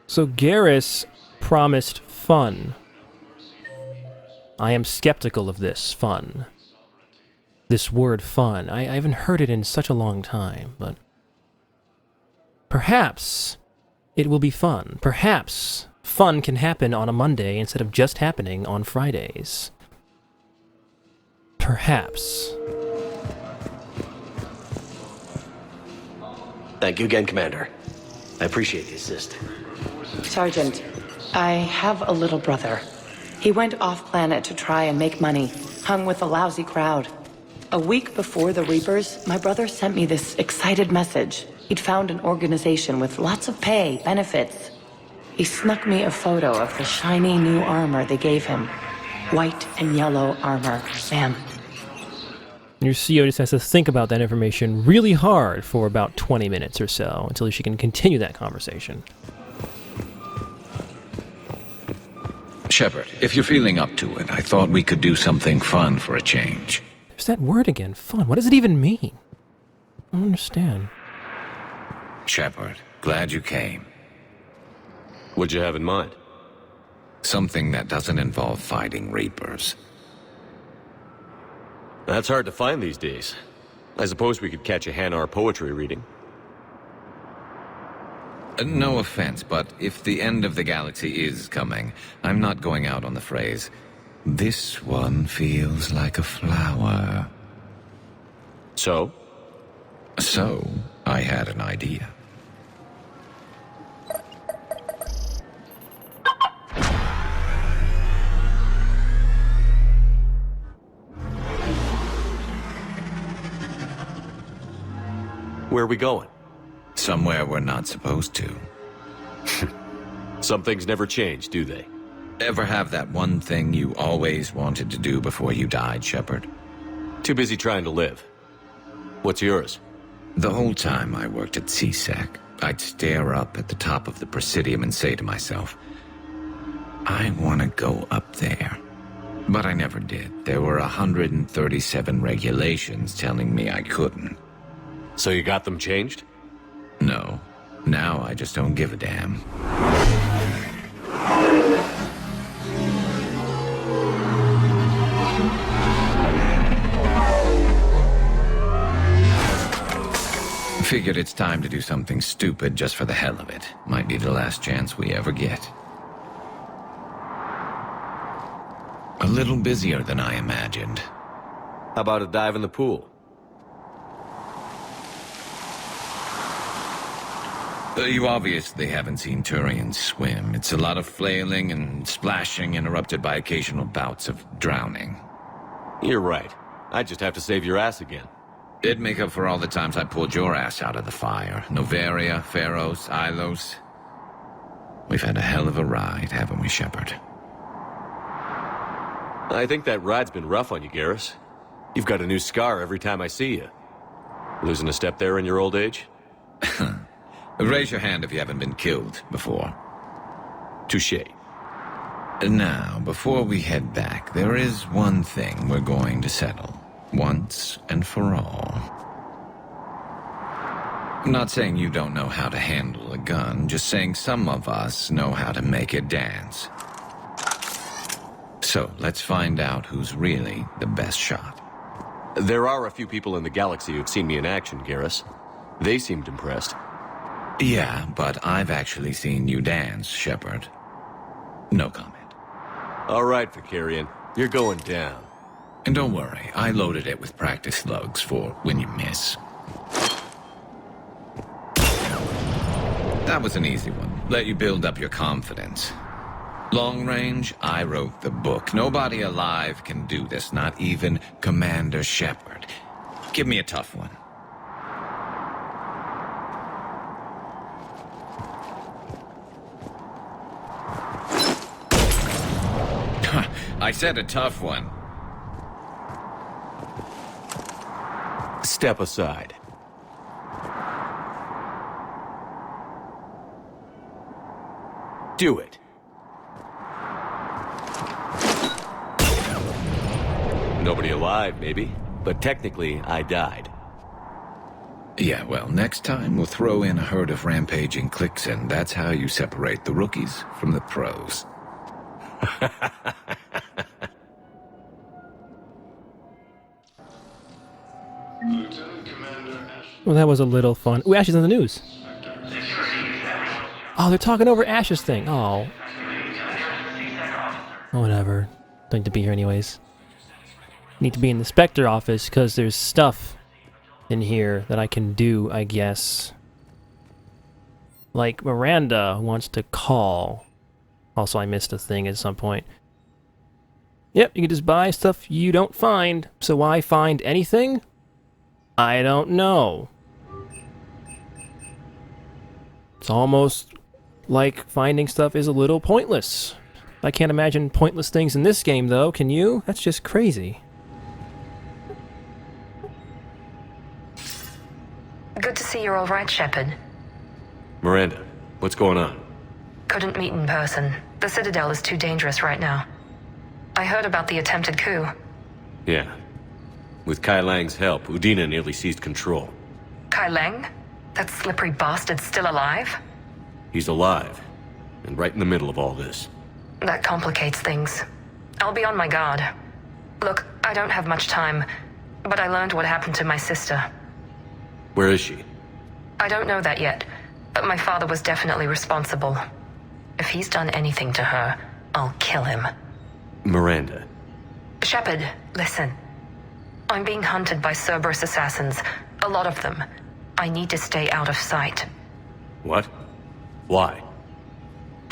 So Garrus promised fun. I am skeptical of this fun. This word fun. I haven't heard it in such a long time, but perhaps it will be fun. Perhaps fun can happen on a Monday instead of just happening on Fridays. Perhaps. Thank you again, Commander. I appreciate the assist. Sergeant, I have a little brother. He went off-planet to try and make money, hung with a lousy crowd. A week before the Reapers, my brother sent me this excited message. He'd found an organization with lots of pay, benefits. He snuck me a photo of the shiny new armor they gave him. White and yellow armor, ma'am. Your CO just has to think about that information really hard for about 20 minutes or so until she can continue that conversation. Shepard, if you're feeling up to it, I thought we could do something fun for a change. There's that word again, fun. What does it even mean? I don't understand. Shepard, glad you came. What'd you have in mind? Something that doesn't involve fighting Reapers. That's hard to find these days. I suppose we could catch a Hanar poetry reading. No offense, but if the end of the galaxy is coming, I'm not going out on the phrase, "This one feels like a flower." So? So, I had an idea. Where are we going? Somewhere we're not supposed to. Some things never change, do they? Ever have that one thing you always wanted to do before you died, Shepard? Too busy trying to live. What's yours? The whole time I worked at CSEC, I'd stare up at the top of the Presidium and say to myself, I want to go up there. But I never did. There were 137 regulations telling me I couldn't. So you got them changed? No. Now I just don't give a damn. Figured it's time to do something stupid just for the hell of it. Might be the last chance we ever get. A little busier than I imagined. How about a dive in the pool? You obviously haven't seen Turians swim. It's a lot of flailing and splashing, interrupted by occasional bouts of drowning. You're right. I just have to save your ass again. It'd make up for all the times I pulled your ass out of the fire. Noveria, Pharos, Ilos. We've had a hell of a ride, haven't we, Shepard? I think that ride's been rough on you, Garrus. You've got a new scar every time I see you. Losing a step there in your old age? Raise your hand if you haven't been killed before. Touché. Now, before we head back, there is one thing we're going to settle. Once and for all. I'm not saying you don't know how to handle a gun, just saying some of us know how to make it dance. So, let's find out who's really the best shot. There are a few people in the galaxy who've seen me in action, Garrus. They seemed impressed. Yeah, but I've actually seen you dance, Shepard. No comment. All right, Vicarian. You're going down. And don't worry, I loaded it with practice slugs for when you miss. That was an easy one. Let you build up your confidence. Long range, I wrote the book. Nobody alive can do this, not even Commander Shepard. Give me a tough one. I said a tough one. Step aside. Do it. Nobody alive, maybe, but technically I died. Yeah, well, next time we'll throw in a herd of rampaging cliques, and that's how you separate the rookies from the pros. Well, that was a little fun. Ooh, Ash is in the news. Oh, they're talking over Ash's thing. Oh. Whatever. Don't need to be here anyways. Need to be in the Spector office because there's stuff in here that I can do, I guess. Like Miranda wants to call. Also, I missed a thing at some point. Yep, you can just buy stuff you don't find. So why find anything? I don't know. It's almost like finding stuff is a little pointless. I can't imagine pointless things in this game, though. Can you? That's just crazy. Good to see you're all right, Shepard. Miranda, what's going on? Couldn't meet in person. The Citadel is too dangerous right now. I heard about the attempted coup. Yeah. With Kai Lang's help, Udina nearly seized control. Kai Lang? That slippery bastard's still alive? He's alive, and right in the middle of all this. That complicates things. I'll be on my guard. Look, I don't have much time, but I learned what happened to my sister. Where is she? I don't know that yet, but my father was definitely responsible. If he's done anything to her, I'll kill him. Miranda. Shepard, listen. I'm being hunted by Cerberus assassins. A lot of them. I need to stay out of sight. What? Why?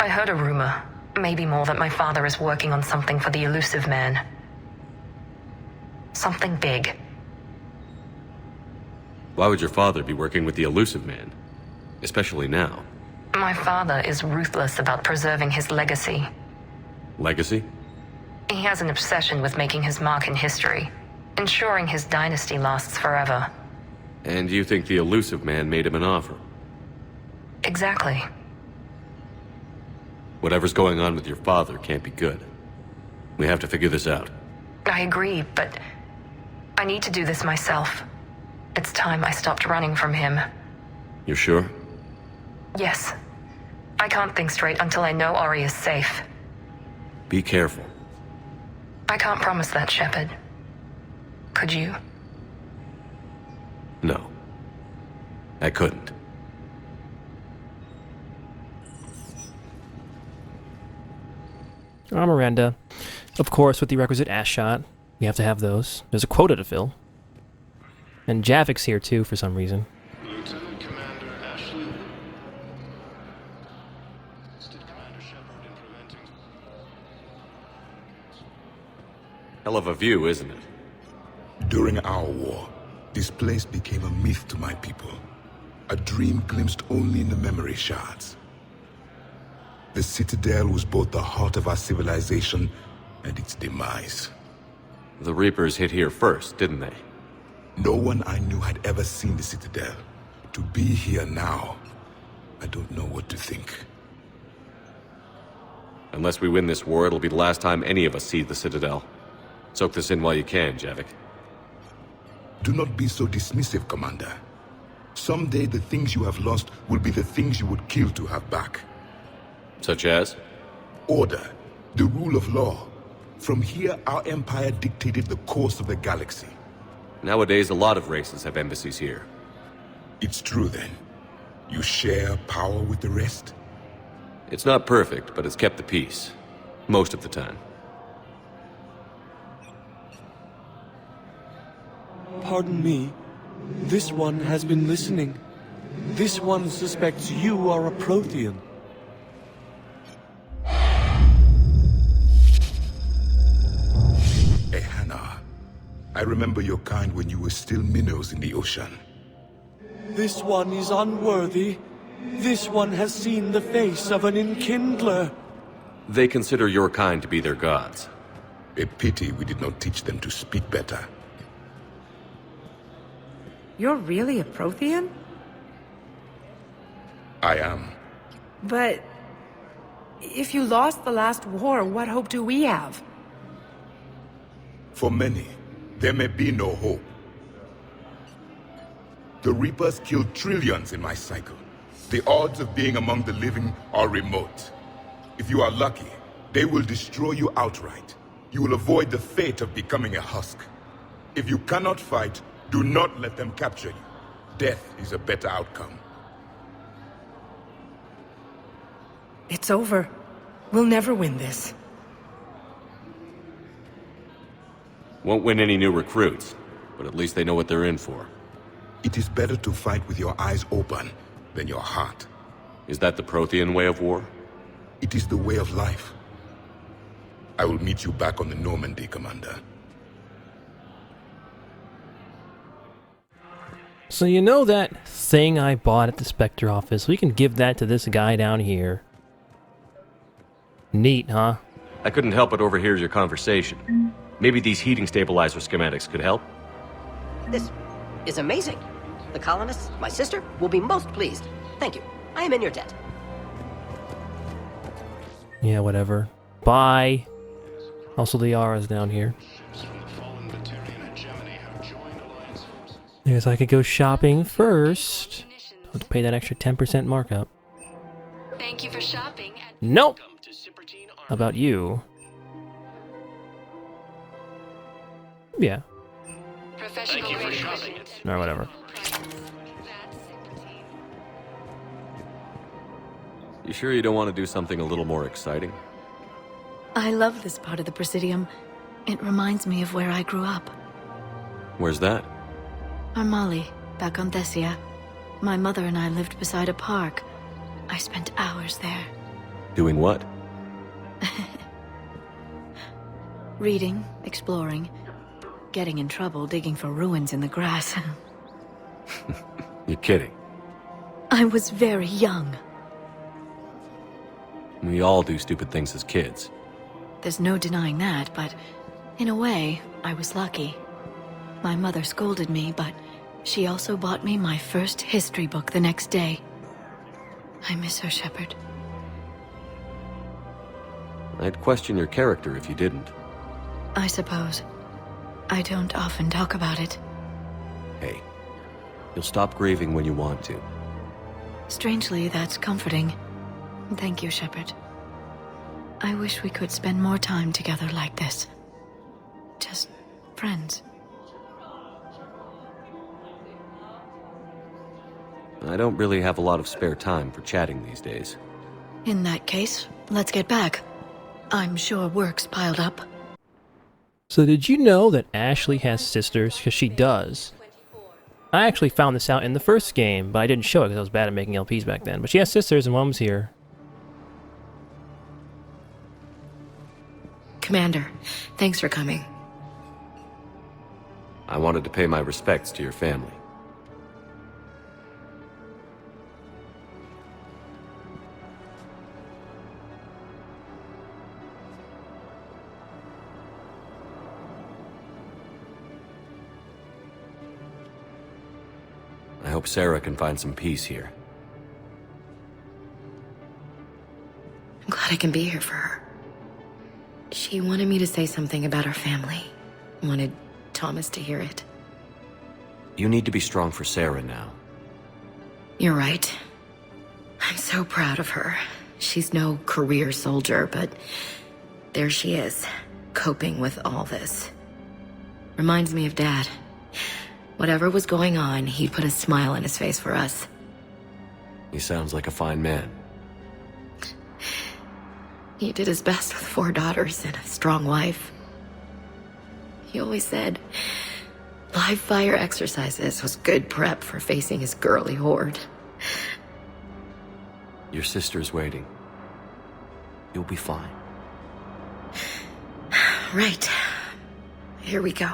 I heard a rumor, maybe more, that my father is working on something for the Elusive Man. Something big. Why would your father be working with the Elusive Man? Especially now. My father is ruthless about preserving his legacy. Legacy? He has an obsession with making his mark in history, ensuring his dynasty lasts forever. And you think the Elusive Man made him an offer? Exactly. Whatever's going on with your father can't be good. We have to figure this out. I agree, but I need to do this myself. It's time I stopped running from him. You're sure? Yes. I can't think straight until I know Ori is safe. Be careful. I can't promise that, Shepard. Could you? No. I couldn't. Miranda. Of course, with the requisite ass shot. We have to have those. There's a quota to fill. And Javik's here too, for some reason. Lieutenant Commander Ashley. Assisted Commander Shepard in preventing... Hell of a view, isn't it? During our war, this place became a myth to my people. A dream glimpsed only in the memory shards. The Citadel was both the heart of our civilization and its demise. The Reapers hit here first, didn't they? No one I knew had ever seen the Citadel. To be here now, I don't know what to think. Unless we win this war, it'll be the last time any of us see the Citadel. Soak this in while you can, Javik. Do not be so dismissive, Commander. Someday the things you have lost will be the things you would kill to have back. Such as? Order, the rule of law. From here, our empire dictated the course of the galaxy. Nowadays, a lot of races have embassies here. It's true, then. You share power with the rest? It's not perfect, but it's kept the peace. Most of the time. Pardon me. This one has been listening. This one suspects you are a Prothean. Ehana. I remember your kind when you were still minnows in the ocean. This one is unworthy. This one has seen the face of an enkindler. They consider your kind to be their gods. A pity we did not teach them to speak better. You're really a Prothean? I am. But... if you lost the last war, what hope do we have? For many, there may be no hope. The Reapers killed trillions in my cycle. The odds of being among the living are remote. If you are lucky, they will destroy you outright. You will avoid the fate of becoming a husk. If you cannot fight, do not let them capture you. Death is a better outcome. It's over. We'll never win this. Won't win any new recruits, but at least they know what they're in for. It is better to fight with your eyes open than your heart. Is that the Prothean way of war? It is the way of life. I will meet you back on the Normandy, Commander. So you know that thing I bought at the Spector office? We can give that to this guy down here. Neat, huh? I couldn't help but overhear your conversation. Maybe these heating stabilizer schematics could help? This is amazing. The colonists, my sister, will be most pleased. Thank you. I am in your debt. Yeah, whatever. Bye. Also, the Yara's down here. I guess I could go shopping first. Let's pay that extra 10% markup. Thank you for shopping. Nope. How about you? Yeah. Professional radio. Or whatever. You sure you don't want to do something a little more exciting? I love this part of the Presidium. It reminds me of where I grew up. Where's that? Armali, back on Thessia. My mother and I lived beside a park. I spent hours there. Doing what? Reading, exploring, getting in trouble digging for ruins in the grass. You're kidding. I was very young. We all do stupid things as kids. There's no denying that, but in a way, I was lucky. My mother scolded me, but she also bought me my first history book the next day. I miss her, Shepard. I'd question your character if you didn't. I suppose. I don't often talk about it. Hey, you'll stop grieving when you want to. Strangely, that's comforting. Thank you, Shepard. I wish we could spend more time together like this. Just friends. I don't really have a lot of spare time for chatting these days. In that case, let's get back. I'm sure work's piled up. So did you know that Ashley has sisters? Because she does. I actually found this out in the first game, but I didn't show it because I was bad at making LPs back then. But she has sisters and one was here. Commander, thanks for coming. I wanted to pay my respects to your family. I hope Sarah can find some peace here. I'm glad I can be here for her. She wanted me to say something about her family. Wanted Thomas to hear it. You need to be strong for Sarah now. You're right. I'm so proud of her. She's no career soldier, but there she is, coping with all this. Reminds me of Dad. Whatever was going on, he'd put a smile on his face for us. He sounds like a fine man. He did his best with 4 daughters and a strong wife. He always said live fire exercises was good prep for facing his girly horde. Your sister's waiting. You'll be fine. Right. Here we go.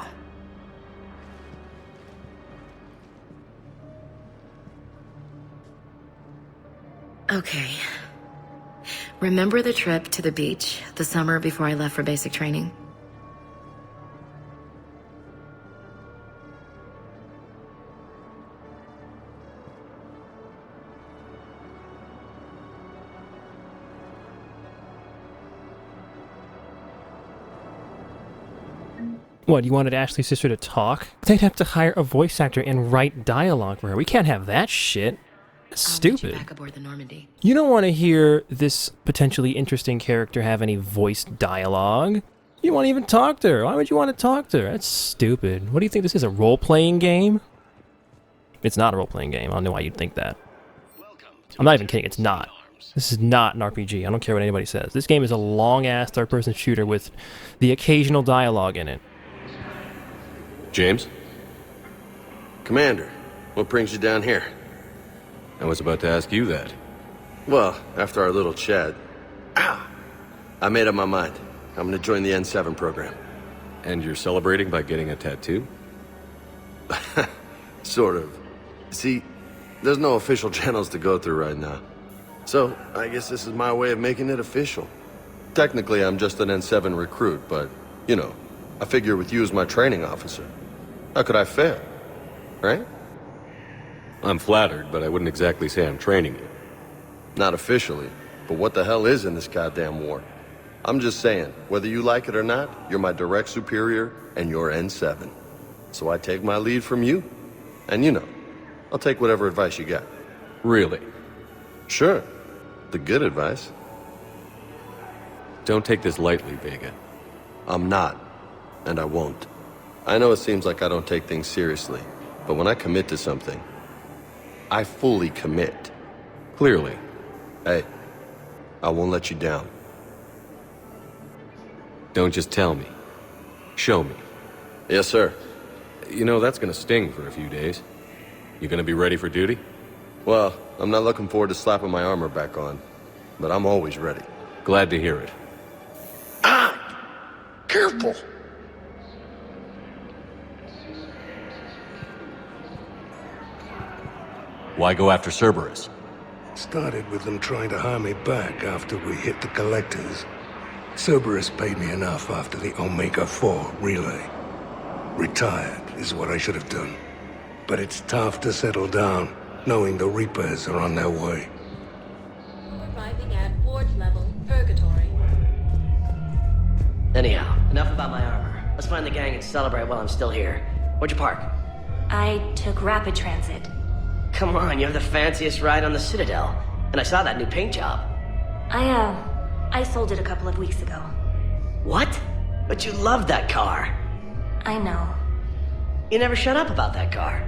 Okay. Remember the trip to the beach the summer before I left for basic training? What, you wanted Ashley's sister to talk? They'd have to hire a voice actor and write dialogue for her. We can't have that shit. That's stupid. Back aboard the Normandy. You don't want to hear this potentially interesting character have any voice dialogue. You won't even talk to her. Why would you want to talk to her? That's stupid. What do you think this is, a role-playing game? It's not a role-playing game. I don't know why you'd think that. I'm not even kidding. It's not. This is not an RPG. I don't care what anybody says. This game is a long-ass third-person shooter with the occasional dialogue in it. James? Commander, what brings you down here? I was about to ask you that. Well, after our little chat, I made up my mind. I'm gonna join the N7 program. And you're celebrating by getting a tattoo? Sort of. See, there's no official channels to go through right now. So, I guess this is my way of making it official. Technically, I'm just an N7 recruit, but, you know, I figure with you as my training officer, how could I fail? Right? I'm flattered, but I wouldn't exactly say I'm training you. Not officially, but what the hell is in this goddamn war? I'm just saying, whether you like it or not, you're my direct superior, and you're N7. So I take my lead from you. And you know, I'll take whatever advice you got. Really? Sure. The good advice. Don't take this lightly, Vega. I'm not. And I won't. I know it seems like I don't take things seriously, but when I commit to something, I fully commit. Clearly. Hey, I won't let you down. Don't just tell me. Show me. Yes, sir. You know, that's gonna sting for a few days. You gonna be ready for duty? Well, I'm not looking forward to slapping my armor back on, but I'm always ready. Glad to hear it. Careful! Why go after Cerberus? Started with them trying to hire me back after we hit the collectors. Cerberus paid me enough after the Omega-4 relay. Retired is what I should have done. But it's tough to settle down, knowing the Reapers are on their way. Arriving at ward level purgatory. Anyhow, enough about my armor. Let's find the gang and celebrate while I'm still here. Where'd you park? I took rapid transit. Come on, you have the fanciest ride on the Citadel. And I saw that new paint job. I sold it a couple of weeks ago. What? But you loved that car. I know. You never shut up about that car.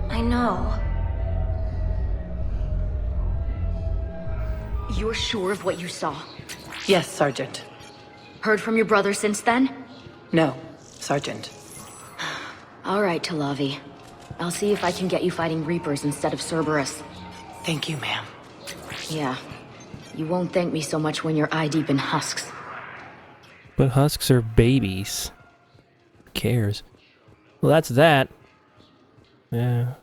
I know. You're sure of what you saw? Yes, Sergeant. Heard from your brother since then? No, Sergeant. All right, Talavi. I'll see if I can get you fighting Reapers instead of Cerberus. Thank you, ma'am. Yeah. You won't thank me so much when you're eye-deep in husks. But husks are babies. Who cares? Well, that's that. Yeah.